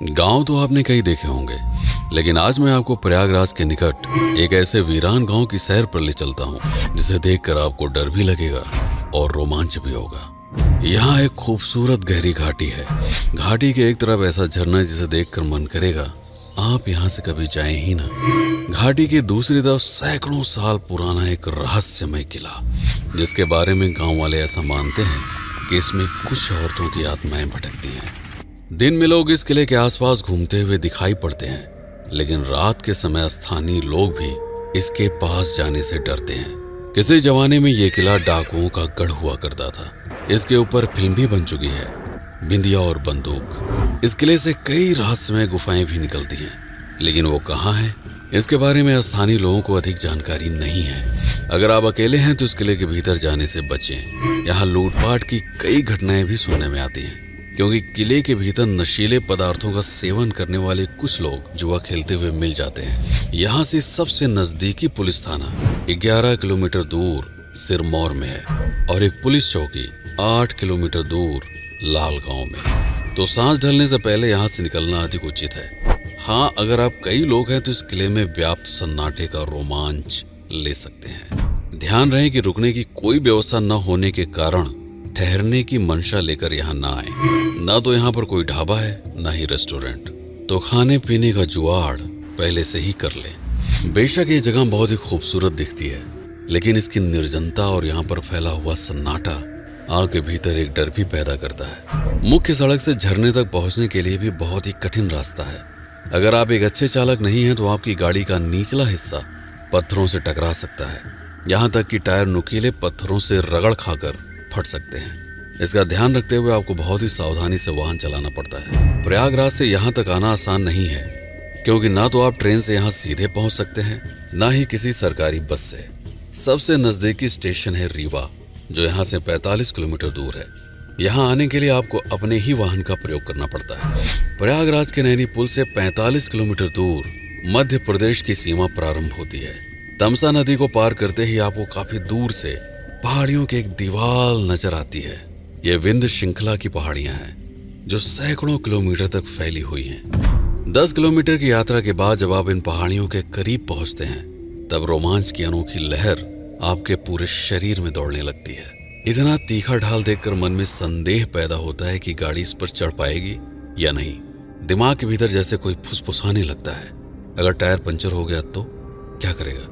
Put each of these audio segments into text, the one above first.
गांव तो आपने कई देखे होंगे, लेकिन आज मैं आपको प्रयागराज के निकट एक ऐसे वीरान गांव की सैर पर ले चलता हूं जिसे देखकर आपको डर भी लगेगा और रोमांच भी होगा। यहाँ एक खूबसूरत गहरी घाटी है। घाटी के एक तरफ ऐसा झरना जिसे देखकर मन करेगा आप यहाँ से कभी जाएं ही ना। घाटी की दूसरी तरफ सैकड़ों साल पुराना एक रहस्यमय किला, जिसके बारे में गांव वाले ऐसा मानते हैं कि इसमें कुछ औरतों की आत्माएं भटकती हैं। दिन में लोग इस किले के आसपास घूमते हुए दिखाई पड़ते हैं, लेकिन रात के समय स्थानीय लोग भी इसके पास जाने से डरते हैं। किसी जमाने में ये किला डाकुओं का गढ़ हुआ करता था। इसके ऊपर फिल्म भी बन चुकी है, बिंदिया और बंदूक। इस किले से कई रहस्यमय गुफाएं भी निकलती हैं, लेकिन वो कहाँ है, इसके बारे में स्थानीय लोगों को अधिक जानकारी नहीं है। अगर आप अकेले हैं तो इस किले के भीतर जाने से बचें। यहाँ लूटपाट की कई घटनाएं भी सुनने में आती हैं, क्योंकि किले के भीतर नशीले पदार्थों का सेवन करने वाले कुछ लोग जुआ खेलते हुए मिल जाते हैं। यहाँ से सबसे नजदीकी पुलिस थाना 11 किलोमीटर दूर सिरमौर में है और एक पुलिस चौकी 8 किलोमीटर दूर लालगांव में। तो सांस ढलने से पहले यहाँ से निकलना अधिक उचित है। हाँ, अगर आप कई लोग हैं तो इस किले में व्याप्त सन्नाटे का रोमांच ले सकते हैं। ध्यान रहे कि रुकने की कोई व्यवस्था न होने के कारण ठहरने की मंशा लेकर यहाँ ना आए। ना तो यहाँ पर कोई ढाबा है, ना ही रेस्टोरेंट, तो खाने पीने का जुगाड़ पहले से ही कर लें। बेशक ये जगह बहुत ही खूबसूरत दिखती है, लेकिन इसकी निर्जनता और यहाँ पर फैला हुआ सन्नाटा आग के भीतर एक डर भी पैदा करता है। मुख्य सड़क से झरने तक पहुँचने के लिए भी बहुत ही कठिन रास्ता है। अगर आप एक अच्छे चालक नहीं हैं तो आपकी गाड़ी का निचला हिस्सा पत्थरों से टकरा सकता है, यहाँ तक कि टायर नुकीले पत्थरों से रगड़ खाकर फट सकते हैं। इसका ध्यान रखते हुए आपको बहुत ही सावधानी से वाहन चलाना पड़ता है। प्रयागराज से यहाँ तक आना आसान नहीं है, क्योंकि ना तो आप ट्रेन से यहाँ सीधे पहुँच सकते हैं, ना ही किसी सरकारी बस से। सबसे नजदीकी स्टेशन है रीवा, जो यहाँ से 45 किलोमीटर दूर है। यहाँ आने के लिए आपको अपने ही वाहन का प्रयोग करना पड़ता है। प्रयागराज के नैनी पुल से 45 किलोमीटर दूर मध्य प्रदेश की सीमा प्रारंभ होती है। तमसा नदी को पार करते ही आपको काफी दूर से पहाड़ियों की एक दीवार नजर आती है। ये विंध्य श्रृंखला की पहाड़ियां हैं, जो सैकड़ों किलोमीटर तक फैली हुई हैं। 10 किलोमीटर की यात्रा के बाद जब आप इन पहाड़ियों के करीब पहुंचते हैं, तब रोमांच की अनोखी लहर आपके पूरे शरीर में दौड़ने लगती है। इतना तीखा ढाल देखकर मन में संदेह पैदा होता है कि गाड़ी इस पर चढ़ पाएगी या नहीं। दिमाग के भीतर जैसे कोई फुसफुसाने लगता है, अगर टायर पंचर हो गया तो क्या करेगा।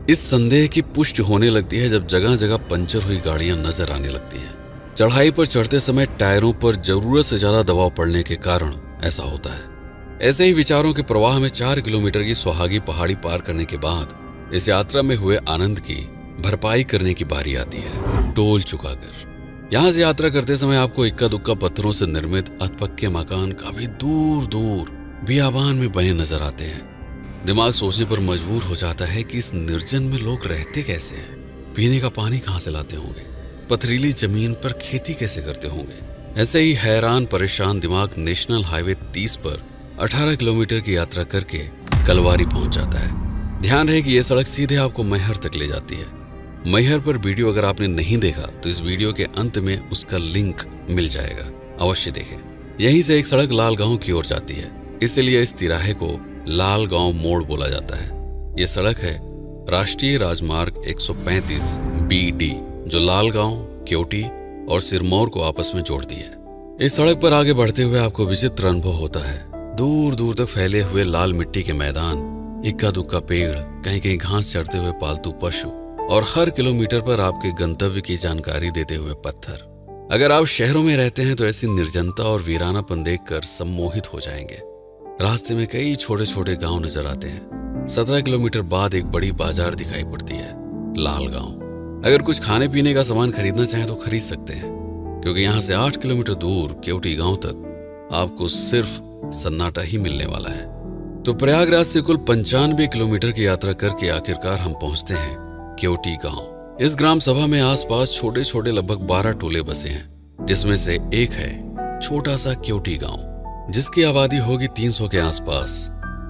इस संदेह की पुष्टि होने लगती है जब जगह जगह पंचर हुई गाड़ियां नजर आने लगती हैं। चढ़ाई पर चढ़ते समय टायरों पर जरूरत से ज्यादा दबाव पड़ने के कारण ऐसा होता है। ऐसे ही विचारों के प्रवाह में 4 किलोमीटर की सुहागी पहाड़ी पार करने के बाद इस यात्रा में हुए आनंद की भरपाई करने की बारी आती है, टोल चुकाकर। यहाँ से यात्रा करते समय आपको इक्का दुक्का पत्थरों से निर्मित अधपक्के मकान काफी दूर दूर बियाबान में बने नजर आते हैं। दिमाग सोचने पर मजबूर हो जाता है कि इस निर्जन में लोग रहते कैसे हैं, पीने का पानी कहाँ से लाते होंगे, पथरीली जमीन पर खेती कैसे करते होंगे। ऐसे ही हैरान परेशान दिमाग नेशनल हाईवे 30 पर 18 किलोमीटर की यात्रा करके कलवारी पहुंच जाता है। ध्यान रहे कि यह सड़क सीधे आपको मैहर तक ले जाती है। मैहर पर वीडियो अगर आपने नहीं देखा तो इस वीडियो के अंत में उसका लिंक मिल जाएगा, अवश्य देखें। यहीं से एक सड़क लालगांव की ओर जाती है, इसलिए इस तिराहे को लालगांव मोड़ बोला जाता है। ये सड़क है राष्ट्रीय राजमार्ग 135 BD, जो लालगांव, क्योटी और सिरमौर को आपस में जोड़ती है। इस सड़क पर आगे बढ़ते हुए आपको विचित्र अनुभव होता है। दूर दूर तक फैले हुए लाल मिट्टी के मैदान, इक्का दुक्का पेड़, कहीं कहीं घास चढ़ते हुए पालतू पशु और हर किलोमीटर पर आपके गंतव्य की जानकारी देते हुए पत्थर। अगर आप शहरों में रहते हैं तो ऐसी निर्जनता और वीरानापन देखकर सम्मोहित हो जाएंगे। रास्ते में कई छोटे छोटे गांव नजर आते हैं। 17 किलोमीटर बाद एक बड़ी बाजार दिखाई पड़ती है, लालगांव। अगर कुछ खाने पीने का सामान खरीदना चाहें तो खरीद सकते हैं, क्योंकि यहाँ से 8 किलोमीटर दूर केवटी गांव तक आपको सिर्फ सन्नाटा ही मिलने वाला है। तो प्रयागराज से कुल 95 किलोमीटर की यात्रा करके आखिरकार हम पहुंचते हैं केवटी गांव। इस ग्राम सभा में आसपास छोटे छोटे लगभग 12 टोले बसे हैं, जिसमें से एक है छोटा सा केवटी गांव, जिसकी आबादी होगी 300 के आसपास।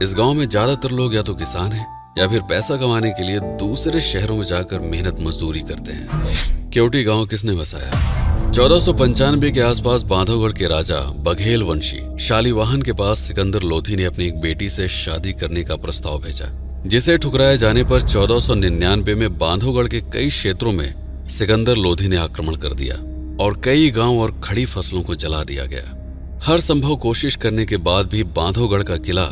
इस गांव में ज्यादातर लोग या तो किसान हैं या फिर पैसा कमाने के लिए दूसरे शहरों में जाकर मेहनत मजदूरी करते हैं। केवटी गांव किसने बसाया? 1495 के आसपास बांधवगढ़ के राजा बघेल वंशी शालिवाहन के पास सिकंदर लोधी ने अपनी एक बेटी से शादी करने का प्रस्ताव भेजा, जिसे ठुकराए जाने पर 1499 में बांधवगढ़ के कई क्षेत्रों में सिकंदर लोधी ने आक्रमण कर दिया और कई गांव और खड़ी फसलों को जला दिया गया। हर संभव कोशिश करने के बाद भी बांधवगढ़ का किला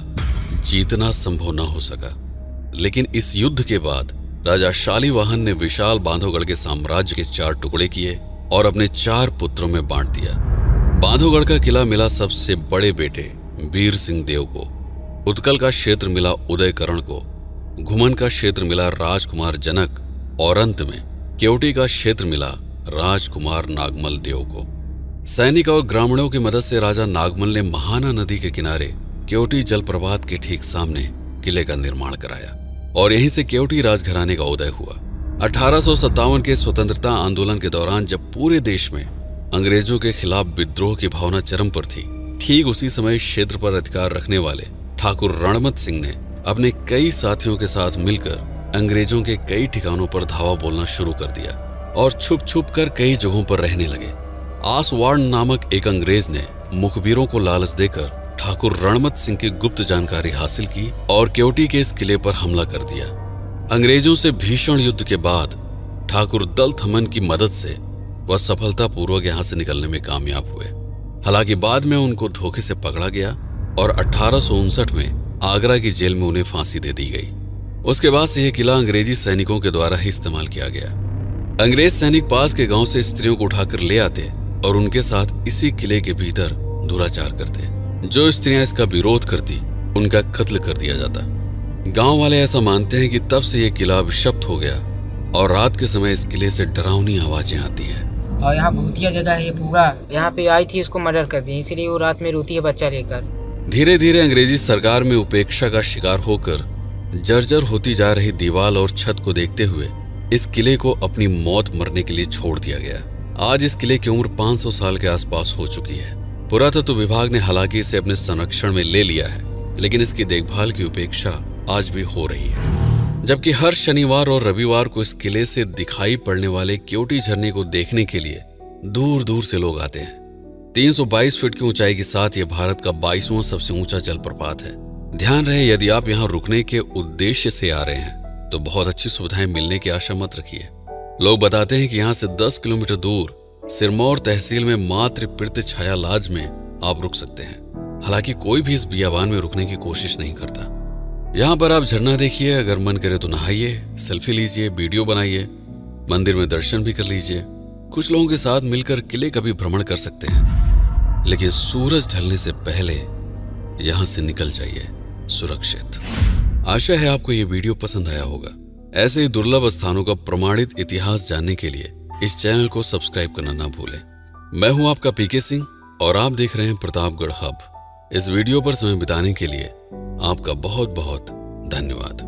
जीतना संभव न हो सका। लेकिन इस युद्ध के बाद राजा शालिवाहन ने विशाल बांधवगढ़ के साम्राज्य के 4 टुकड़े किए और अपने 4 पुत्रों में बांट दिया। बांधवगढ़ का किला मिला सबसे बड़े बेटे वीर सिंह देव को, उत्कल का क्षेत्र मिला उदयकरण को, घुमन का क्षेत्र मिला राजकुमार जनक और अंत में केवटी का क्षेत्र मिला राजकुमार नागमल देव को। सैनिक और ग्रामीणों की मदद से राजा नागमल ने महाना नदी के किनारे केवटी जलप्रपात के ठीक सामने किले का निर्माण कराया और यहीं से केवटी राजघराने का उदय हुआ। 1857 के स्वतंत्रता आंदोलन के दौरान जब पूरे देश में अंग्रेजों के खिलाफ विद्रोह की भावना चरम पर थी, ठीक उसी समय क्षेत्र पर अधिकार रखने वाले ठाकुर रणमत सिंह ने अपने कई साथियों के साथ मिलकर अंग्रेजों के कई ठिकानों पर धावा बोलना शुरू कर दिया और छुप छुप कर कई जगहों पर रहने लगे। आसवाड़ नामक एक अंग्रेज ने मुखबिरों को लालच देकर ठाकुर रणमत सिंह की गुप्त जानकारी हासिल की और केवटी के इस किले पर हमला कर दिया। अंग्रेजों से भीषण युद्ध के बाद ठाकुर दल थमन की मदद से वह सफलतापूर्वक यहां से निकलने में कामयाब हुए। हालांकि बाद में उनको धोखे से पकड़ा गया और 1859 में आगरा की जेल में उन्हें फांसी दे दी गई। उसके बाद से यह किला अंग्रेजी सैनिकों के द्वारा ही इस्तेमाल किया गया। अंग्रेज सैनिक पास के गांव से स्त्रियों को उठाकर ले आते और उनके साथ इसी किले के भीतर दुराचार करते। जो स्त्रियां इसका विरोध करती उनका कत्ल कर दिया जाता। गांव वाले ऐसा मानते हैं कि तब से यह किला अभिशप्त हो गया और रात के समय इस किले से डरावनी आवाजें आती हैं। और यहाँ भूतिया जगह है पूरा, यहाँ पे आई थी उसको मर्डर कर दिया, इसलिए वो रात में रोती है बच्चा लेकर। धीरे धीरे अंग्रेजी सरकार में उपेक्षा का शिकार होकर जर्जर होती जा रही दीवार और छत को देखते हुए इस किले को अपनी मौत मरने के लिए छोड़ दिया गया। आज इस किले की उम्र 500 साल के आसपास हो चुकी है। पुरातत्व विभाग ने हालांकि इसे अपने संरक्षण में ले लिया है, लेकिन इसकी देखभाल की उपेक्षा आज भी हो रही है। जबकि हर शनिवार और रविवार को इस किले से दिखाई पड़ने वाले केवटी झरने को देखने के लिए दूर दूर से लोग आते हैं। 322 फीट की ऊंचाई के साथ यह भारत का 22वां सबसे ऊंचा जलप्रपात है। ध्यान रहे, यदि आप यहाँ रुकने के उद्देश्य से आ रहे हैं तो बहुत अच्छी सुविधाएं मिलने की आशा मत रखिए। लोग बताते हैं कि यहाँ से 10 किलोमीटर दूर सिरमौर तहसील में मात्र पिरत छाया लाज में आप रुक सकते हैं। हालांकि कोई भी इस बियाबान में रुकने की कोशिश नहीं करता। यहाँ पर आप झरना देखिए, अगर मन करे तो नहाइए, सेल्फी लीजिए, वीडियो बनाइए, मंदिर में दर्शन भी कर लीजिए। कुछ लोगों के साथ मिलकर किले का भी भ्रमण कर सकते हैं, लेकिन सूरज ढलने से पहले यहाँ से निकल जाइए सुरक्षित। आशा है आपको ये वीडियो पसंद आया होगा। ऐसे ही दुर्लभ स्थानों का प्रमाणित इतिहास जानने के लिए इस चैनल को सब्सक्राइब करना ना भूलें। मैं हूं आपका पीके सिंह और आप देख रहे हैं प्रतापगढ़ हब। इस वीडियो पर समय बिताने के लिए आपका बहुत बहुत धन्यवाद।